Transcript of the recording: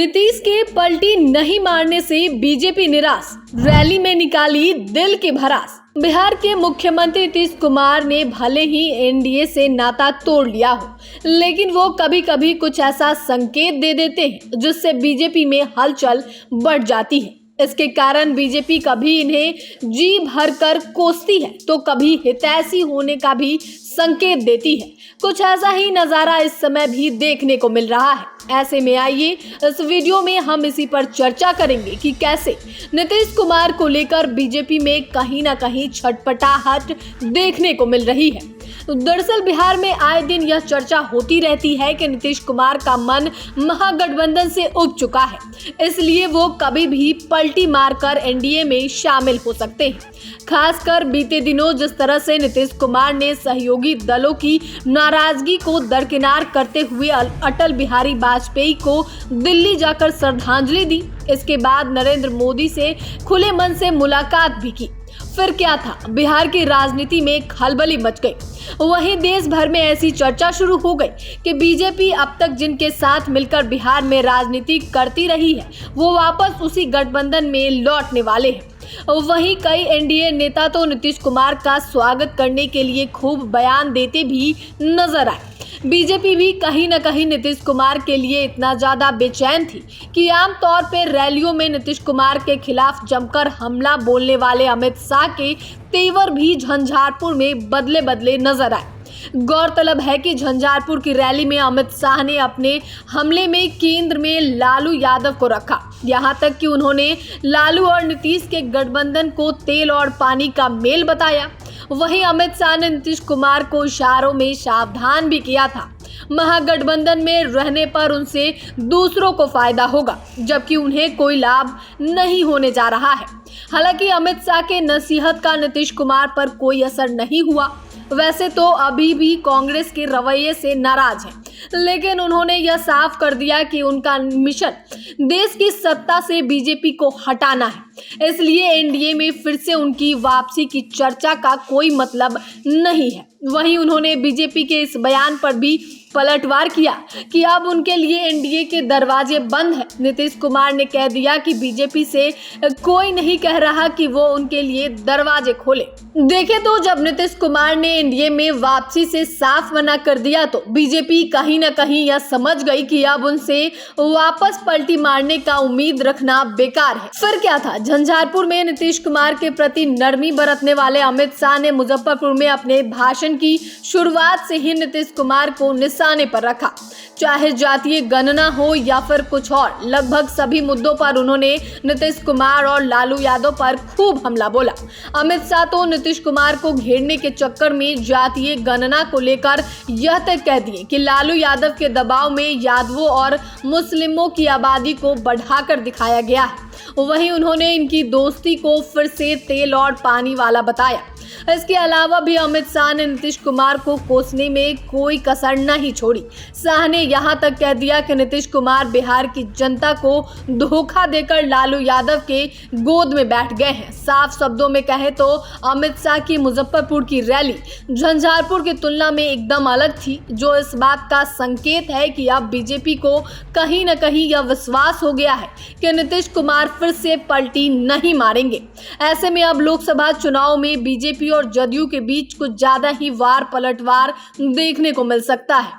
नीतीश के पलटी नहीं मारने से बीजेपी निराश, रैली में निकाली दिल की भड़ास। बिहार के मुख्यमंत्री नीतीश कुमार ने भले ही एनडीए से नाता तोड़ लिया हो, लेकिन वो कभी कभी कुछ ऐसा संकेत दे देते हैं जिससे बीजेपी में हलचल बढ़ जाती है। इसके कारण बीजेपी कभी इन्हें जी भर कर कोसती है तो कभी हितैषी होने का भी संकेत देती है। कुछ ऐसा ही नजारा इस समय भी देखने को मिल रहा है। ऐसे में आइए इस वीडियो में हम इसी पर चर्चा करेंगे कि कैसे नीतीश कुमार को लेकर बीजेपी में कहीं ना कहीं छटपटाहट देखने को मिल रही है। दरअसल बिहार में आए दिन यह चर्चा होती रहती है कि नीतीश कुमार का मन महागठबंधन से उब चुका है, इसलिए वो कभी भी पलटी मारकर एनडीए में शामिल हो सकते हैं। खासकर बीते दिनों जिस तरह से नीतीश कुमार ने सहयोगी दलों की नाराजगी को दरकिनार करते हुए अटल बिहारी वाजपेयी को दिल्ली जाकर श्रद्धांजलि दी, इसके बाद नरेंद्र मोदी से खुले मन से मुलाकात भी की। फिर क्या था, बिहार की राजनीति में खलबली मच गई। वहीं देश भर में ऐसी चर्चा शुरू हो गई कि बीजेपी अब तक जिनके साथ मिलकर बिहार में राजनीति करती रही है वो वापस उसी गठबंधन में लौटने वाले हैं। वहीं कई एनडीए नेता तो नीतीश कुमार का स्वागत करने के लिए खूब बयान देते भी नजर आए। बीजेपी भी कहीं न कहीं नीतीश कुमार के लिए इतना ज्यादा बेचैन थी कि आमतौर पर रैलियों में नीतीश कुमार के खिलाफ जमकर हमला बोलने वाले अमित शाह के तेवर भी झंझारपुर में बदले बदले नजर आए। गौरतलब है कि झंझारपुर की रैली में अमित शाह ने अपने हमले में केंद्र में लालू यादव को रखा, यहाँ तक कि उन्होंने लालू और नीतीश के गठबंधन को तेल और पानी का मेल बताया। वहीं अमित शाह ने नीतीश कुमार को इशारों में सावधान भी किया था। महागठबंधन में रहने पर उनसे दूसरों को फायदा होगा, जबकि उन्हें कोई लाभ नहीं होने जा रहा है। हालांकि अमित शाह के नसीहत का नीतीश कुमार पर कोई असर नहीं हुआ। वैसे तो अभी भी कांग्रेस के रवैये से नाराज हैं, लेकिन उन्होंने यह साफ कर दिया कि उनका मिशन देश की सत्ता से बीजेपी को हटाना है, इसलिए एनडीए में फिर से उनकी वापसी की चर्चा का कोई मतलब नहीं है। वहीं उन्होंने बीजेपी के इस बयान पर भी पलटवार किया कि अब उनके लिए एनडीए के दरवाजे बंद हैं। नीतीश कुमार ने कह दिया कि बीजेपी से कोई नहीं कह रहा कि वो उनके लिए दरवाजे खोले। देखे तो जब नीतीश कुमार ने एनडीए में वापसी से साफ मना कर दिया तो बीजेपी कहीं ना कहीं यह समझ गई कि अब उनसे वापस पलटी मारने का उम्मीद रखना बेकार है। फिर क्या था, झंझारपुर में नीतीश कुमार के प्रति नरमी बरतने वाले अमित शाह ने मुजफ्फरपुर में अपने भाषण की शुरुआत से ही नीतीश कुमार को निशाने पर रखा। चाहे जातीय गणना हो या फिर कुछ और, लगभग सभी मुद्दों पर उन्होंने नीतीश कुमार और लालू यादव पर खूब हमला बोला। अमित शाह तो नीतीश कुमार को घेरने के चक्कर में जातीय गणना को लेकर यह तक कह दिए कि लालू यादव के दबाव में यादवों और मुस्लिमों की आबादी को बढ़ाकर दिखाया गया है। वहीं उन्होंने इनकी दोस्ती को फिर से तेल और पानी वाला बताया। इसके अलावा भी अमित शाह ने नीतीश कुमार को कोसने में कोई कसर नहीं छोड़ी। शाह ने यहां तक कह दिया कि नीतीश कुमार बिहार की जनता को धोखा देकर लालू यादव के गोद में बैठ गए हैं। साफ शब्दों में कहे तो अमित शाह की मुजफ्फरपुर की रैली झंझारपुर की तुलना में एकदम अलग थी, जो इस बात का संकेत है कि अब बीजेपी को कहीं न कहीं यह विश्वास हो गया है कि नीतीश कुमार फिर से पलटी नहीं मारेंगे। ऐसे में अब लोकसभा चुनाव में बीजेपी और जदयू के बीच कुछ ज्यादा ही वार पलटवार देखने को मिल सकता है।